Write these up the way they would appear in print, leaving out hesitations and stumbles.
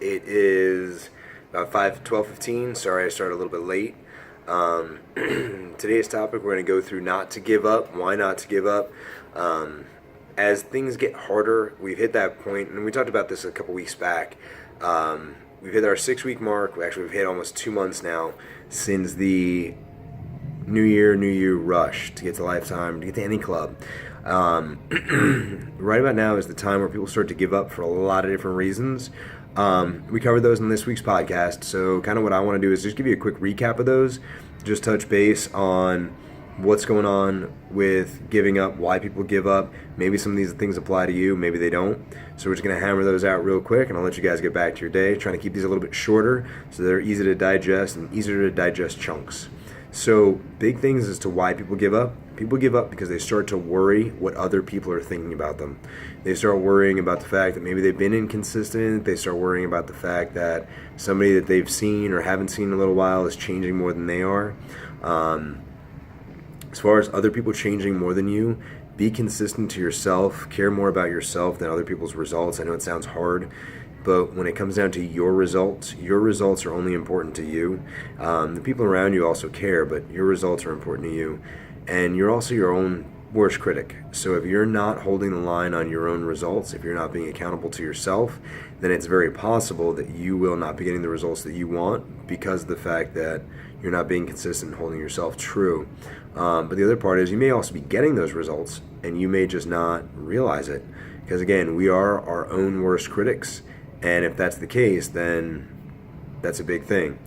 It is about 12:15. Sorry, I started a little bit late. Today's topic, we're going to go through not to give up, why not to give up. As things get harder, we've hit that point, and we talked about this a couple weeks back. We've hit our 6-week mark. We've hit almost 2 months now since the New Year, New You rush to get to Lifetime, to get to any club. Right about now is the time where people start to give up for a lot of different reasons. We covered those in this week's podcast, so kind of what I want to do is just give you a quick recap of those, just touch base on what's going on with giving up, why people give up. Maybe some of these things apply to you, maybe they don't. So we're just going to hammer those out real quick, and I'll let you guys get back to your day, trying to keep these a little bit shorter so they're easy to digest and easier to digest chunks. So big things as to why people give up. People give up because they start to worry what other people are thinking about them. They start worrying about the fact that maybe they've been inconsistent. They start worrying about the fact that somebody that they've seen or haven't seen in a little while is changing more than they are. As far as other people changing more than you, be consistent to yourself. Care more about yourself than other people's results. I know it sounds hard, but when it comes down to your results are only important to you. The people around you also care, but your results are important to you. And you're also your own worst critic. So if you're not holding the line on your own results, if you're not being accountable to yourself, then it's very possible that you will not be getting the results that you want because of the fact that you're not being consistent and holding yourself true. But the other part is you may also be getting those results and you may just not realize it. Because again, we are our own worst critics. And if that's the case, then that's a big thing.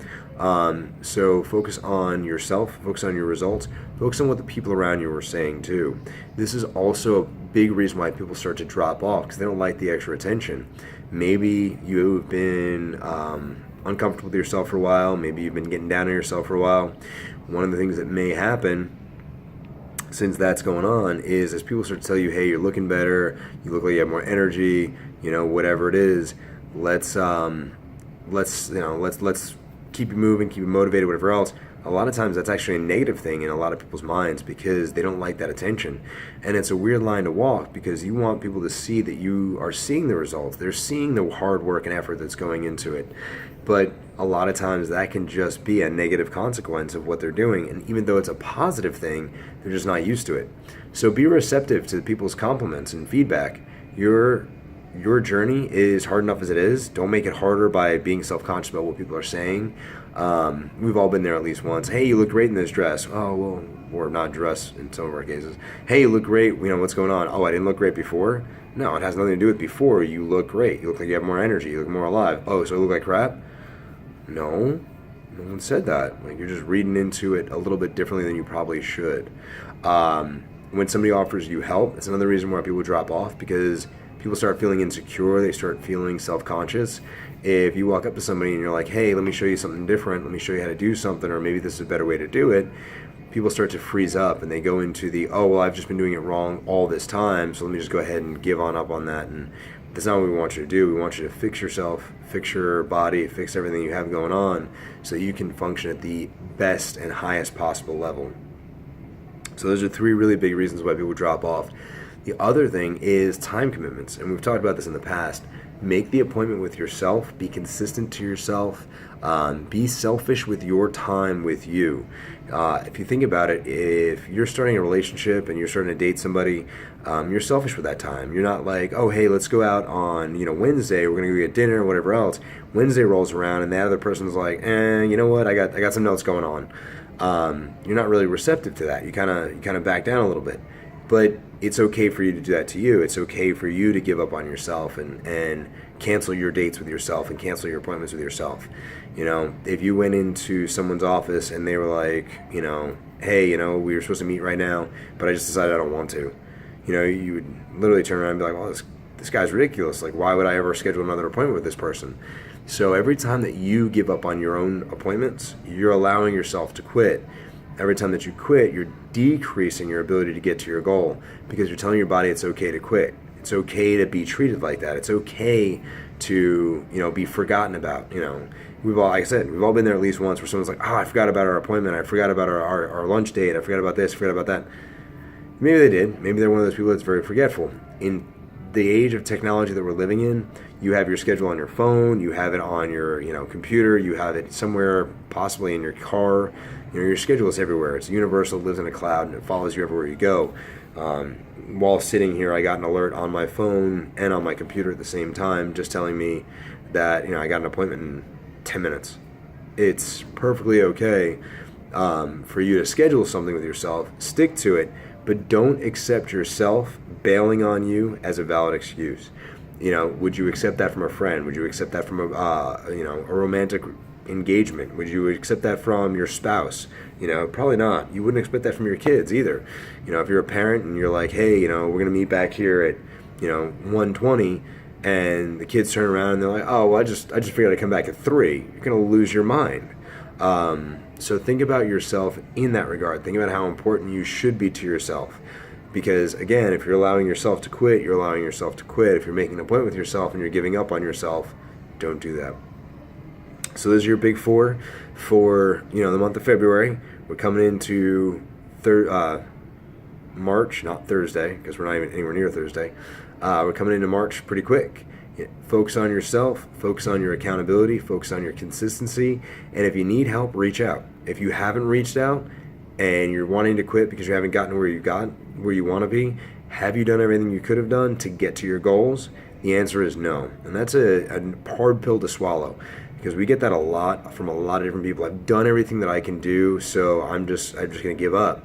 So focus on yourself, focus on your results, focus on what the people around you are saying too. This is also a big reason why people start to drop off because they don't like the extra attention. Maybe you've been uncomfortable with yourself for a while. Maybe you've been getting down on yourself for a while. One of the things that may happen since that's going on is as people start to tell you, hey, you're looking better, you look like you have more energy, whatever it is, let's keep you moving, keep you motivated, whatever else. A lot of times that's actually a negative thing in a lot of people's minds because they don't like that attention. And it's a weird line to walk because you want people to see that you are seeing the results. They're seeing the hard work and effort that's going into it. But a lot of times that can just be a negative consequence of what they're doing. And even though it's a positive thing, they're just not used to it. So be receptive to people's compliments and feedback. Your journey is hard enough as it is. Don't make it harder by being self-conscious about what people are saying. We've all been there at least once. Hey, you look great in this dress. Oh, well, or not dress in some of our cases. Hey, you look great. What's going on? Oh, I didn't look great before? No, it has nothing to do with before. You look great. You look like you have more energy. You look more alive. Oh, so I look like crap? No one said that. You're just reading into it a little bit differently than you probably should. When somebody offers you help, it's another reason why people drop off because people start feeling insecure, they start feeling self-conscious. If you walk up to somebody and you're like, hey, let me show you something different, let me show you how to do something, or maybe this is a better way to do it, people start to freeze up and they go into the, oh, well, I've just been doing it wrong all this time, so let me just go ahead and give on up on that. And that's not what we want you to do. We want you to fix yourself, fix your body, fix everything you have going on so you can function at the best and highest possible level. So those are 3 really big reasons why people drop off. The other thing is time commitments, and we've talked about this in the past. Make the appointment with yourself. Be consistent to yourself. Be selfish with your time with you. If you think about it, if you're starting a relationship and you're starting to date somebody, you're selfish with that time. You're not like, oh, hey, let's go out on Wednesday. We're gonna go get dinner or whatever else. Wednesday rolls around and that other person's like, you know what? I got something else going on. You're not really receptive to that. You kind of back down a little bit. But it's okay for you to do that to you. It's okay for you to give up on yourself and cancel your dates with yourself and cancel your appointments with yourself. If you went into someone's office and they were like, hey, we were supposed to meet right now, but I just decided I don't want to. You would literally turn around and be like, well, this guy's ridiculous. Like, why would I ever schedule another appointment with this person? So every time that you give up on your own appointments, you're allowing yourself to quit. Every time that you quit, you're decreasing your ability to get to your goal because you're telling your body it's okay to quit. It's okay to be treated like that. It's okay to, be forgotten about. We've all, like I said, we've all been there at least once where someone's like, I forgot about our appointment. I forgot about our lunch date. I forgot about this, forgot about that. Maybe they did. Maybe they're one of those people that's very forgetful. In the age of technology that we're living in, you have your schedule on your phone, you have it on your computer, you have it somewhere possibly in your car. Your schedule is everywhere. It's universal, lives in a cloud, and it follows you everywhere you go. While sitting here, I got an alert on my phone and on my computer at the same time, just telling me that I got an appointment in 10 minutes. It's perfectly okay for you to schedule something with yourself, stick to it, but don't accept yourself bailing on you as a valid excuse. Would you accept that from a friend? Would you accept that from a romantic engagement? Would you accept that from your spouse? Probably not. You wouldn't expect that from your kids either. If you're a parent and you're like, hey, we're going to meet back here at 1:20, and the kids turn around and they're like, oh, well, I just figured I'd come back at 3. You're going to lose your mind. So think about yourself in that regard. Think about how important you should be to yourself. Because, again, if you're allowing yourself to quit, you're allowing yourself to quit. If you're making an appointment with yourself and you're giving up on yourself, don't do that. So those are your big 4 for, the month of February. We're coming into March, not Thursday, because we're not even anywhere near Thursday. We're coming into March pretty quick. Focus on yourself, focus on your accountability, focus on your consistency, and if you need help, reach out. If you haven't reached out and you're wanting to quit because you haven't gotten where you want to be, have you done everything you could have done to get to your goals? The answer is no. And that's a hard pill to swallow, because we get that a lot from a lot of different people. I've done everything that I can do, so I'm just going to give up.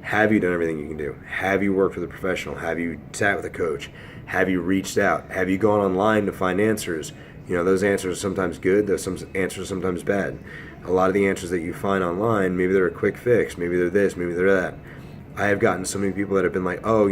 Have you done everything you can do? Have you worked with a professional? Have you sat with a coach? Have you reached out? Have you gone online to find answers? Those answers are sometimes good, those answers are sometimes bad. A lot of the answers that you find online, maybe they're a quick fix, maybe they're this, maybe they're that. I have gotten so many people that have been like, oh,